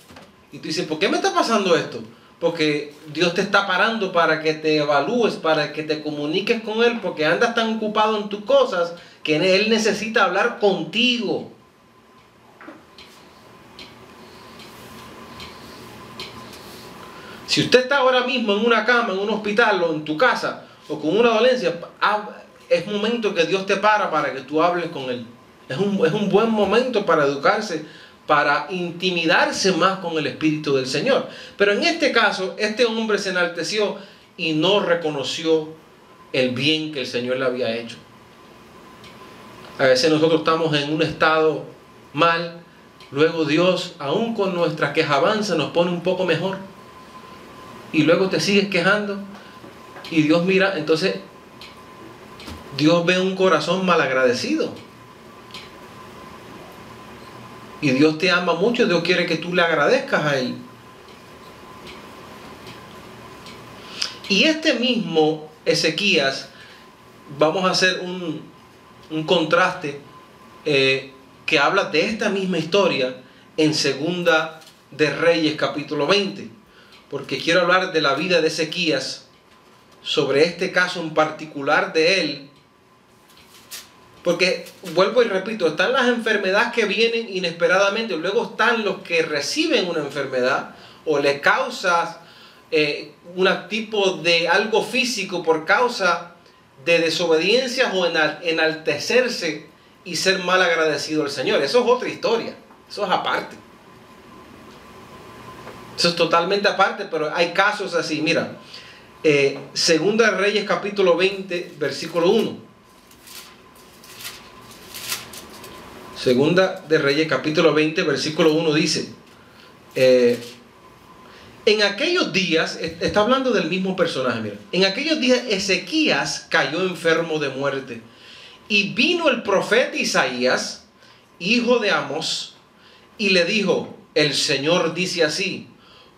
y tú dices, ¿por qué me está pasando esto? Porque Dios te está parando para que te evalúes, para que te comuniques con Él, porque andas tan ocupado en tus cosas que Él necesita hablar contigo. Si usted está ahora mismo en una cama, en un hospital o en tu casa o con una dolencia, es momento que Dios te para que tú hables con Él. Es un buen momento para educarse, para intimidarse más con el Espíritu del Señor. Pero en este caso, este hombre se enalteció y no reconoció el bien que el Señor le había hecho. A veces nosotros estamos en un estado mal, luego Dios, aún con nuestra quejabanza, nos pone un poco mejor. Y luego te sigues quejando y Dios mira, entonces Dios ve un corazón malagradecido. Y Dios te ama mucho, Dios quiere que tú le agradezcas a Él. Y este mismo Ezequías, vamos a hacer un contraste que habla de esta misma historia en Segunda de Reyes capítulo 20. Porque quiero hablar de la vida de Ezequías, sobre este caso en particular de él. Porque, vuelvo y repito, están las enfermedades que vienen inesperadamente, luego están los que reciben una enfermedad o le causas un tipo de algo físico por causa de desobediencias o enaltecerse y ser mal agradecido al Señor. Eso es otra historia, eso es aparte. Eso es totalmente aparte, pero hay casos así. Mira, Segunda de Reyes capítulo 20, versículo 1. Segunda de Reyes capítulo 20, versículo 1 dice, en aquellos días, está hablando del mismo personaje, mira, en aquellos días Ezequías cayó enfermo de muerte y vino el profeta Isaías, hijo de Amos, y le dijo, el Señor dice así,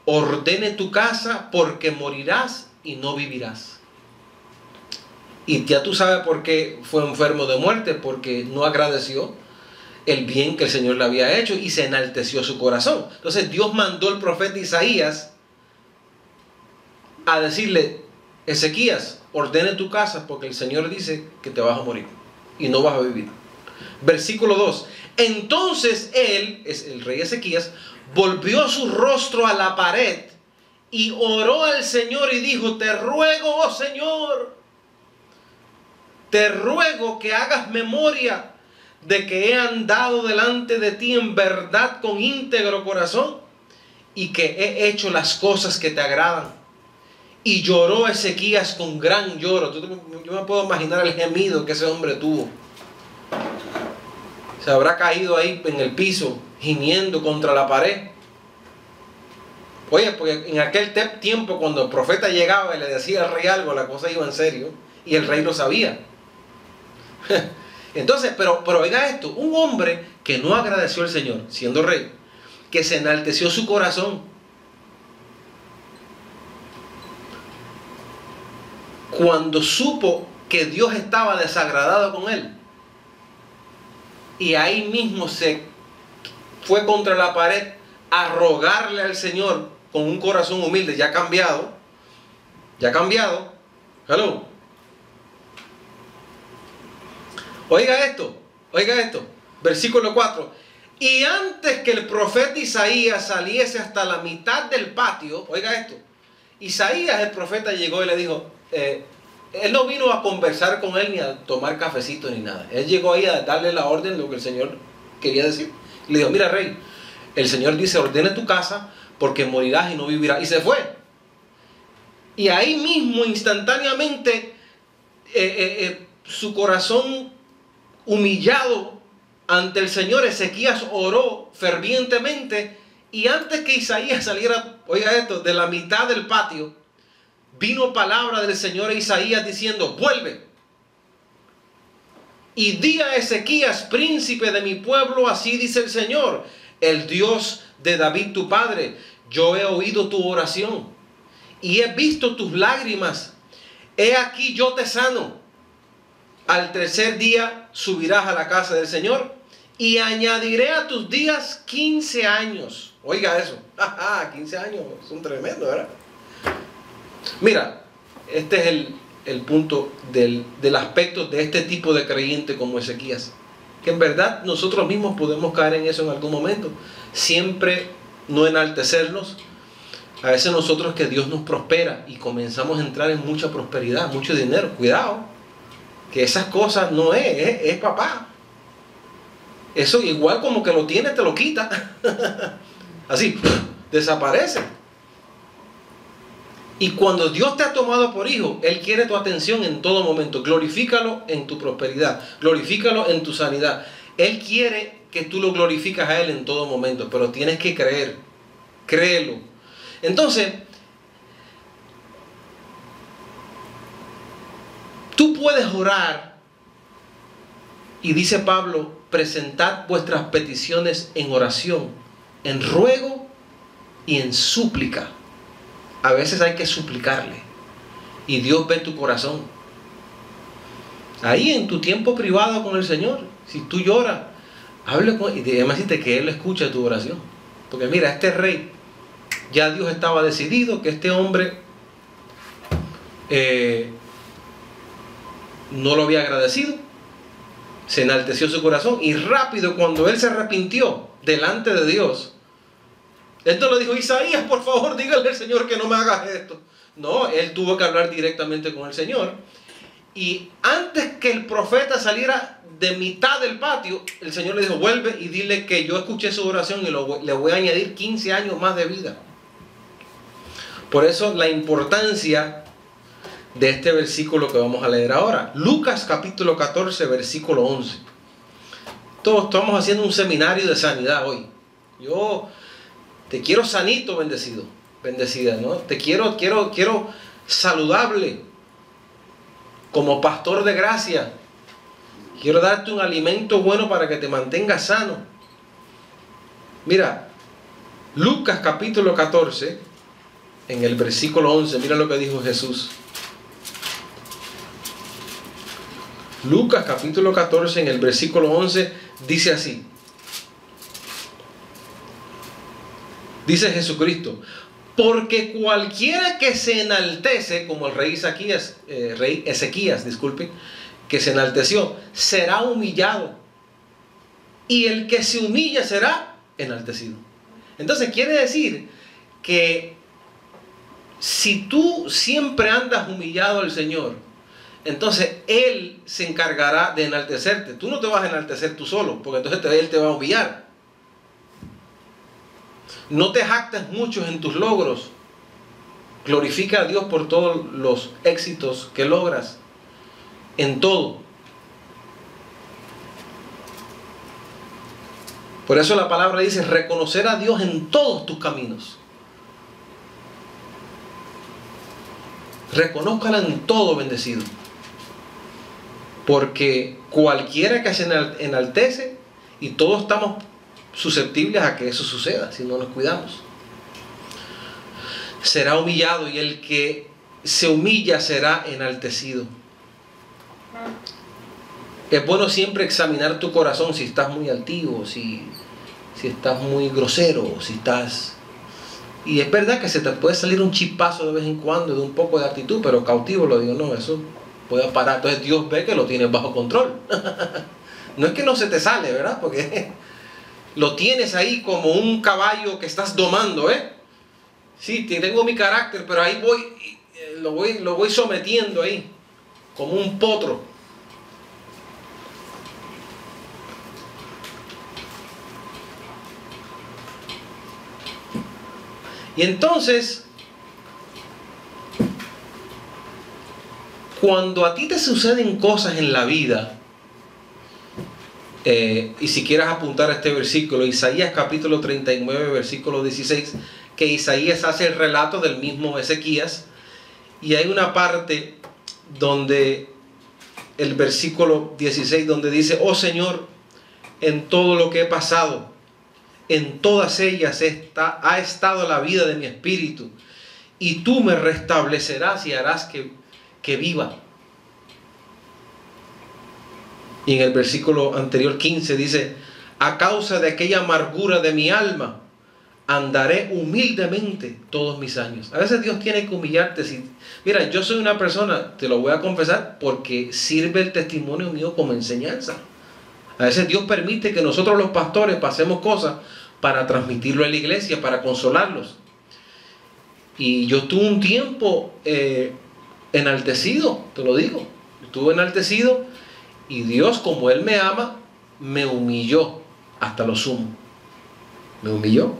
ordene tu casa porque morirás y no vivirás. Y ya tú sabes por qué fue enfermo de muerte, porque no agradeció el bien que el Señor le había hecho y se enalteció su corazón. Entonces Dios mandó al profeta Isaías a decirle, Ezequías, ordene tu casa porque el Señor dice que te vas a morir y no vas a vivir. Versículo 2. Entonces él, es el rey Ezequías, volvió su rostro a la pared y oró al Señor y dijo, te ruego, oh Señor, te ruego que hagas memoria de que he andado delante de ti en verdad con íntegro corazón y que he hecho las cosas que te agradan. Y lloró Ezequías con gran lloro. Yo me puedo imaginar el gemido que ese hombre tuvo. Se habrá caído ahí en el piso, gimiendo contra la pared. Oye, porque en aquel tiempo cuando el profeta llegaba y le decía al rey algo, la cosa iba en serio. Y el rey lo sabía. Entonces, pero oiga esto, un hombre que no agradeció al Señor, siendo rey, que se enalteció su corazón, cuando supo que Dios estaba desagradado con él, y ahí mismo se fue contra la pared a rogarle al Señor con un corazón humilde, ya cambiado, hello. Oiga esto, versículo 4. Y antes que el profeta Isaías saliese hasta la mitad del patio, oiga esto, Isaías el profeta llegó y le dijo, él no vino a conversar con él ni a tomar cafecito ni nada. Él llegó ahí a darle la orden de lo que el Señor quería decir. Y le dijo, mira rey, el Señor dice, ordena tu casa porque morirás y no vivirás. Y se fue. Y ahí mismo, instantáneamente, su corazón humillado ante el Señor, Ezequías oró fervientemente. Y antes que Isaías saliera, oiga esto, de la mitad del patio, vino palabra del Señor a Isaías diciendo, vuelve y di a Ezequías, príncipe de mi pueblo, así dice el Señor, el Dios de David tu padre, yo he oído tu oración y he visto tus lágrimas, he aquí yo te sano, al tercer día subirás a la casa del Señor y añadiré a tus días 15 años. Oiga eso, 15 años, son tremendos, ¿verdad? Mira, este es el punto del aspecto de este tipo de creyente como Ezequías. Que en verdad nosotros mismos podemos caer en eso en algún momento. Siempre no enaltecernos. A veces nosotros que Dios nos prospera y comenzamos a entrar en mucha prosperidad, mucho dinero. Cuidado, que esas cosas no es papá. Eso igual como que lo tiene, te lo quita. Así, desaparece. Y cuando Dios te ha tomado por hijo, Él quiere tu atención en todo momento. Glorifícalo en tu prosperidad. Glorifícalo en tu sanidad. Él quiere que tú lo glorificas a Él en todo momento. Pero tienes que creer. Créelo. Entonces, tú puedes orar. Y dice Pablo, presentad vuestras peticiones en oración, en ruego y en súplica. A veces hay que suplicarle. Y Dios ve tu corazón. Ahí en tu tiempo privado con el Señor, si tú lloras, hable con Él. Y además dice que Él escucha tu oración. Porque mira, este rey, ya Dios estaba decidido que este hombre no lo había agradecido. Se enalteció su corazón. Y rápido, cuando él se arrepintió delante de Dios, esto lo dijo Isaías, por favor, dígale al Señor que no me hagas esto. No, él tuvo que hablar directamente con el Señor. Y antes que el profeta saliera de mitad del patio, el Señor le dijo, vuelve y dile que yo escuché su oración y le voy a añadir 15 años más de vida. Por eso la importancia de este versículo que vamos a leer ahora. Lucas capítulo 14, versículo 11. Todos estamos haciendo un seminario de sanidad hoy. Yo te quiero sanito, bendecido, bendecida, ¿no? Te quiero saludable, como pastor de gracia. Quiero darte un alimento bueno para que te mantengas sano. Mira, Lucas capítulo 14, en el versículo 11, mira lo que dijo Jesús. Lucas capítulo 14, en el versículo 11, dice así. Dice Jesucristo, porque cualquiera que se enaltece, como el rey Ezequías, disculpe, que se enalteció, será humillado. Y el que se humilla será enaltecido. Entonces quiere decir que si tú siempre andas humillado al Señor, entonces Él se encargará de enaltecerte. Tú no te vas a enaltecer tú solo, porque entonces Él te va a humillar. No te jactes mucho en tus logros. Glorifica a Dios por todos los éxitos que logras. En todo. Por eso la palabra dice, reconocer a Dios en todos tus caminos. Reconózcala en todo, bendecido. Porque cualquiera que se enaltece, y todos estamos susceptibles a que eso suceda si no nos cuidamos, será humillado, y el que se humilla será enaltecido. Es bueno siempre examinar tu corazón, si estás muy altivo, si estás muy grosero, si estás... Y es verdad que se te puede salir un chispazo de vez en cuando de un poco de actitud, pero cautivo lo digo, no, eso puede parar. Entonces Dios ve que lo tienes bajo control. No es que no se te sale, ¿verdad? Porque lo tienes ahí como un caballo que estás domando, ¿eh? Sí, tengo mi carácter, pero ahí lo voy sometiendo ahí, como un potro. Y entonces, cuando a ti te suceden cosas en la vida, y si quieres apuntar a este versículo, Isaías capítulo 39, versículo 16, que Isaías hace el relato del mismo Ezequías, y hay una parte donde el versículo 16, donde dice, oh Señor, en todo lo que he pasado, en todas ellas ha estado la vida de mi espíritu, y tú me restablecerás y harás que viva. Y en el versículo anterior 15 dice, a causa de aquella amargura de mi alma, andaré humildemente todos mis años. A veces Dios tiene que humillarte. Mira, yo soy una persona, te lo voy a confesar, porque sirve el testimonio mío como enseñanza. A veces Dios permite que nosotros los pastores pasemos cosas para transmitirlo a la iglesia, para consolarlos. Y yo estuve un tiempo enaltecido, te lo digo. Estuve enaltecido y Dios, como Él me ama, me humilló hasta lo sumo. Me humilló.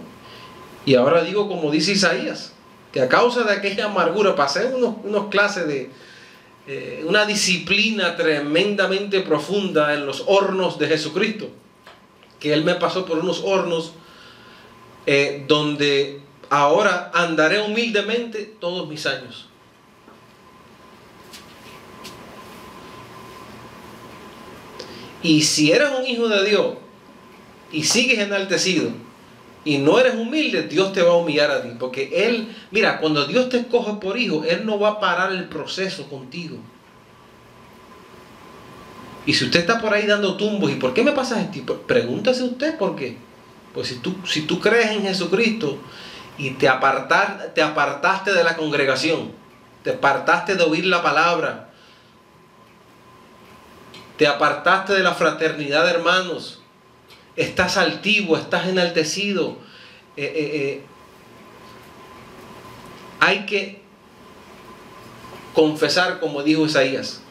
Y ahora digo como dice Isaías, que a causa de aquella amargura pasé unos clases de una disciplina tremendamente profunda en los hornos de Jesucristo. Que Él me pasó por unos hornos donde ahora andaré humildemente todos mis años. Y si eres un hijo de Dios y sigues enaltecido y no eres humilde, Dios te va a humillar a ti. Porque Él, mira, cuando Dios te escoge por hijo, Él no va a parar el proceso contigo. Y si usted está por ahí dando tumbos, ¿y por qué me pasa esto? Pregúntase usted por qué. Pues si tú crees en Jesucristo y te apartaste de la congregación, te apartaste de oír la palabra, te apartaste de la fraternidad de hermanos, estás altivo, estás enaltecido, hay que confesar, como dijo Isaías: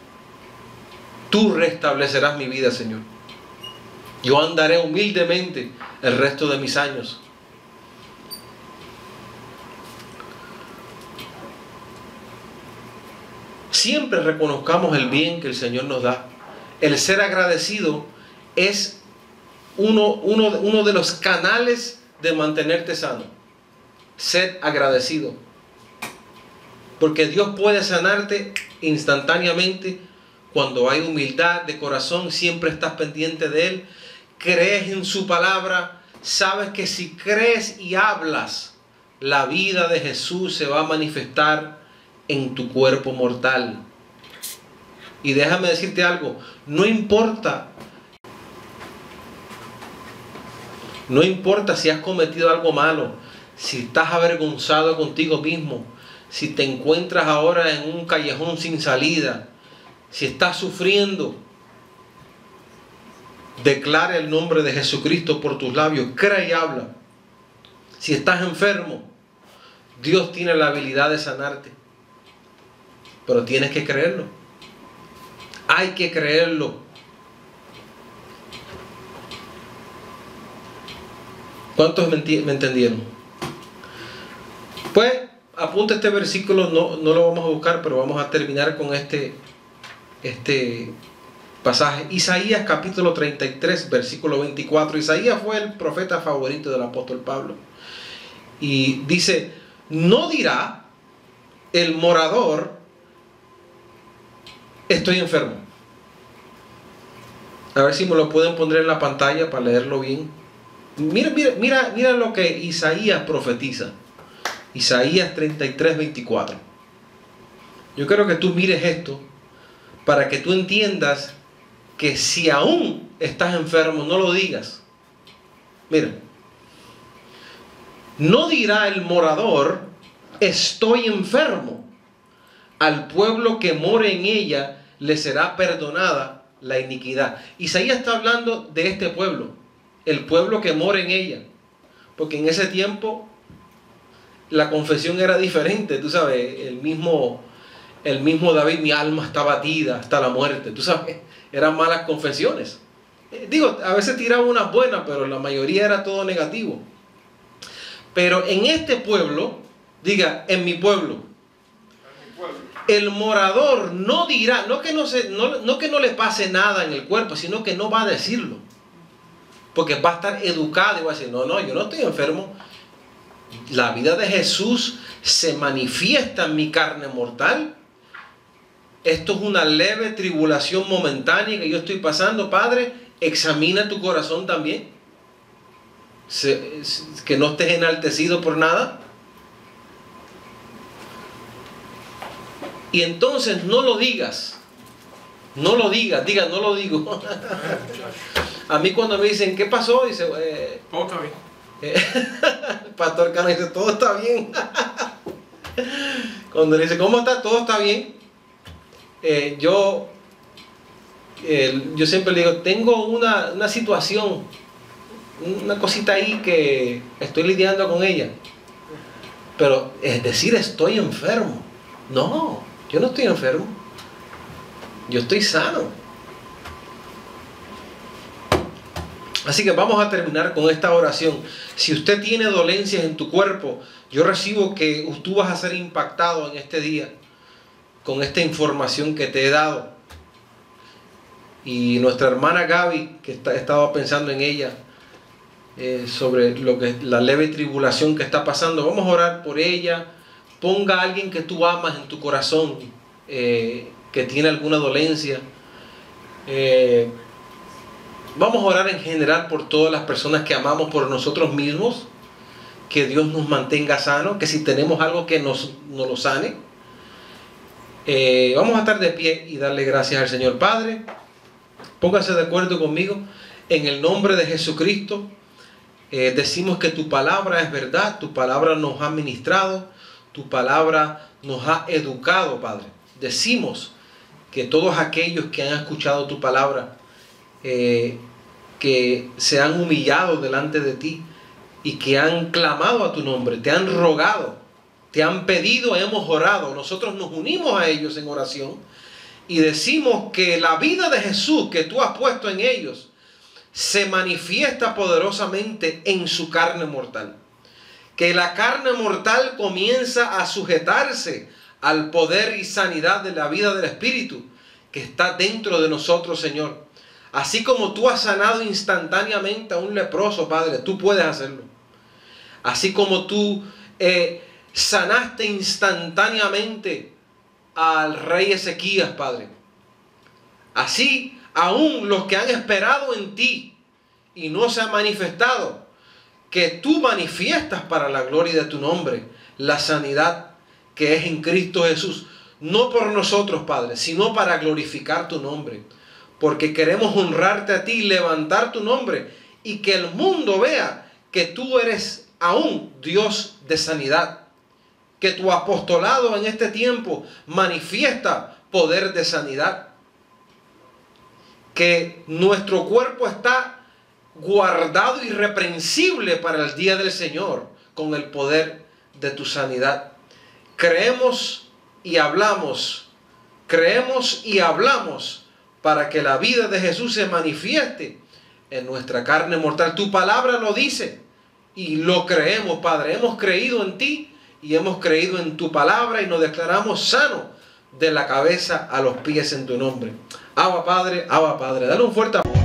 tú restablecerás mi vida, Señor. Yo andaré humildemente el resto de mis años. Siempre reconozcamos el bien que el Señor nos da. El ser agradecido es uno de los canales de mantenerte sano. Ser agradecido. Porque Dios puede sanarte instantáneamente cuando hay humildad de corazón, siempre estás pendiente de Él, crees en su palabra, sabes que si crees y hablas, la vida de Jesús se va a manifestar en tu cuerpo mortal. Y déjame decirte algo, no importa si has cometido algo malo, si estás avergonzado contigo mismo, si te encuentras ahora en un callejón sin salida, si estás sufriendo, declara el nombre de Jesucristo por tus labios, cree y habla. Si estás enfermo, Dios tiene la habilidad de sanarte, pero tienes que creerlo. Hay que creerlo. ¿Cuántos me entendieron? Pues apunta este versículo, no lo vamos a buscar, pero vamos a terminar con este pasaje. Isaías capítulo 33, versículo 24. Isaías fue el profeta favorito del apóstol Pablo. Y dice: no dirá el morador, estoy enfermo. A ver si me lo pueden poner en la pantalla para leerlo bien. Mira lo que Isaías profetiza. Isaías 33, 24. Yo quiero que tú mires esto para que tú entiendas que si aún estás enfermo, no lo digas. Mira. No dirá el morador, estoy enfermo. Al pueblo que more en ella le será perdonada la iniquidad. Isaías está hablando de este pueblo, el pueblo que mora en ella. Porque en ese tiempo la confesión era diferente. Tú sabes, el mismo David: mi alma está batida hasta la muerte. Tú sabes, eran malas confesiones. Digo, a veces tiraba unas buenas, pero la mayoría era todo negativo. Pero en este pueblo, diga, en mi pueblo, el morador no dirá, no que no le pase nada en el cuerpo, sino que no va a decirlo. Porque va a estar educado y va a decir: no, yo no estoy enfermo. La vida de Jesús se manifiesta en mi carne mortal. Esto es una leve tribulación momentánea que yo estoy pasando. Padre, examina tu corazón también. Que no estés enaltecido por nada. Y entonces no lo digas. No lo digas, no lo digo. A mí cuando me dicen, ¿qué pasó? Dice, Pastor Cano dice, todo está bien. Cuando le dice, ¿cómo está? Todo está bien. Yo siempre le digo, tengo una situación, una cosita ahí que estoy lidiando con ella. Pero es decir, estoy enfermo. No, yo no estoy enfermo. Yo estoy sano. Así que vamos a terminar con esta oración. Si usted tiene dolencias en tu cuerpo, yo recibo que tú vas a ser impactado en este día con esta información que te he dado. Y nuestra hermana Gaby, que estaba pensando en ella, sobre la leve tribulación que está pasando, vamos a orar por ella. Ponga a alguien que tú amas en tu corazón, que tiene alguna dolencia. Vamos a orar en general por todas las personas que amamos, por nosotros mismos, que Dios nos mantenga sanos, que si tenemos algo que nos lo sane. Vamos a estar de pie y darle gracias al Señor. Padre, póngase de acuerdo conmigo. En el nombre de Jesucristo, decimos que tu palabra es verdad, tu palabra nos ha ministrado, tu palabra nos ha educado, Padre. Decimos que todos aquellos que han escuchado tu palabra, que se han humillado delante de ti y que han clamado a tu nombre, te han rogado, te han pedido, hemos orado. Nosotros nos unimos a ellos en oración y decimos que la vida de Jesús que tú has puesto en ellos se manifiesta poderosamente en su carne mortal. Que la carne mortal comienza a sujetarse al poder y sanidad de la vida del Espíritu que está dentro de nosotros, Señor. Así como tú has sanado instantáneamente a un leproso, Padre, tú puedes hacerlo. Así como tú sanaste instantáneamente al rey Ezequías, Padre. Así, aún los que han esperado en ti y no se han manifestado, que tú manifiestas para la gloria de tu nombre la sanidad que es en Cristo Jesús. No por nosotros, Padre, sino para glorificar tu nombre. Porque queremos honrarte a ti, levantar tu nombre y que el mundo vea que tú eres aún Dios de sanidad. Que tu apostolado en este tiempo manifiesta poder de sanidad. Que nuestro cuerpo está guardado irreprensible para el día del Señor con el poder de tu sanidad. Creemos y hablamos para que la vida de Jesús se manifieste en nuestra carne mortal. Tu palabra lo dice y lo creemos, Padre. Hemos creído en ti y hemos creído en tu palabra y nos declaramos sanos de la cabeza a los pies en tu nombre. Abba Padre, Abba Padre. Dale un fuerte aplauso.